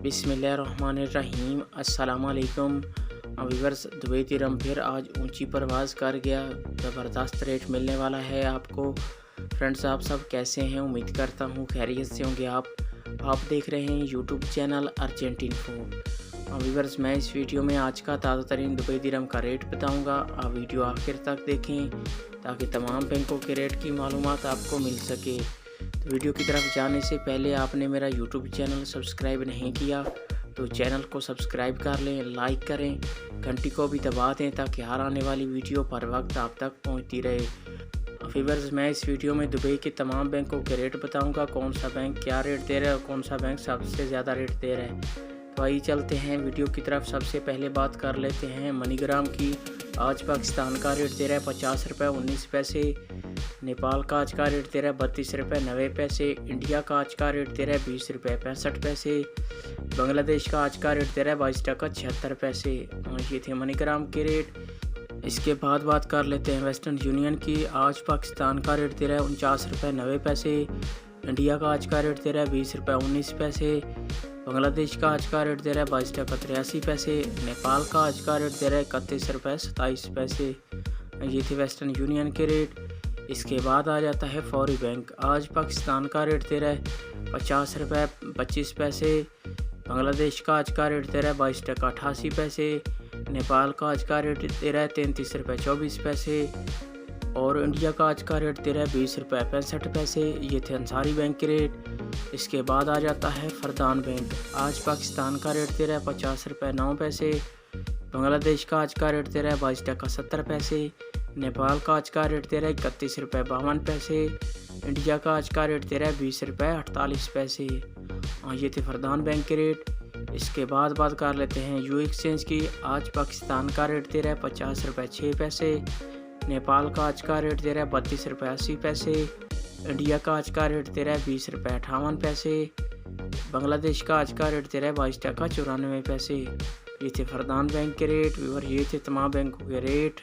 बिस्मिल्लाहिर्रहमानिर्रहीम। अस्सलामुअलैकुम viewers. Dubai दिरहम फिर आज ऊंची परवाज़ कर गया। ज़बरदस्त रेट मिलने वाला है आपको। फ्रेंड्स, आप सब कैसे हैं? उम्मीद करता हूँ खैरियत से होंगे। आप देख रहे हैं यूट्यूब चैनल अर्जेंटिनफो। व्यूअर्स, मैं इस वीडियो में आज का ताज़ा तरीन दुबई दिरहम का रेट बताऊँगा। आप वीडियो आखिर तक देखें ताकि तमाम बैंकों के रेट की मालूमात आपको मिल सके। तो वीडियो की तरफ जाने से पहले आपने मेरा यूट्यूब चैनल सब्सक्राइब नहीं किया तो चैनल को सब्सक्राइब कर लें, लाइक करें, घंटी को भी दबा दें ताकि हर आने वाली वीडियो पर वक्त आप तक पहुंचती रहे। व्यूअर्स, मैं इस वीडियो में दुबई के तमाम बैंकों के रेट बताऊंगा, कौन सा बैंक क्या रेट दे रहा है और कौन सा बैंक सबसे ज़्यादा रेट दे रहा है। तो आइए चलते हैं वीडियो की तरफ। सबसे पहले बात कर लेते हैं मनीग्राम की। आज पाकिस्तान का रेट दे रहा है 50 रुपये 19 पैसे। नेपाल का आज का रेट दे रहा है 32 रुपये 90 पैसे। इंडिया का आज का रेट दे रहा है 20 रुपये 65 पैसे। बांग्लादेश का आज का रेट दे रहा है 22 टका 76 पैसे। ये थे मनीग्राम के रेट। इसके बाद बात कर लेते हैं वेस्टर्न यूनियन की। आज पाकिस्तान का रेट दे रहा है 49 रुपये 90 पैसे। इंडिया का आज का रेट दे रहा है 20 रुपये 19 पैसे। बांग्लादेश का आज का रेट दे रहा है 22 टका 83 पैसे। नेपाल का आज का रेट दे रहा है 31 रुपये 27 पैसे। ये थे वेस्टर्न यूनियन के रेट। इसके बाद आ जाता है फौरी बैंक। आज पाकिस्तान का रेट दे रहा है 50 रुपये 25 पैसे। बांग्लादेश का आज का रेट दे रहा है 22 टका 88 पैसे। नेपाल का आज का रेट दे रहा है 33 रुपये 24 पैसे। और इंडिया का आज का रेट दे रहा है 20 रुपये 65 पैसे। ये थे अंसारी बैंक के रेट। इसके बाद आ जाता है फरदान बैंक। आज पाकिस्तान का रेट दे रहा है 50 रुपये 9 पैसे। बांग्लादेश का आज का रेट दे रहा है 22 टका 70 पैसे। नेपाल का आज का रेट दे रहा है 31 रुपये 52 पैसे। इंडिया का आज का रेट दे रहा है 20 रुपये 48 पैसे। ये थे फरदान बैंक के रेट। इसके बाद बात कर लेते हैं यू एक्सचेंज की। आज पाकिस्तान का रेट दे रहा है 50 रुपये 6 पैसे। नेपाल का आज का रेट दे रहा है 32 रुपये 80 पैसे। इंडिया का आज का रेट दे रहा है 20 रुपये 58 पैसे। बांग्लादेश का आज का रेट दे रहा है 22 टका 94 पैसे। ये थे फरदान बैंक के रेट। ये थे तमाम बैंकों के रेट।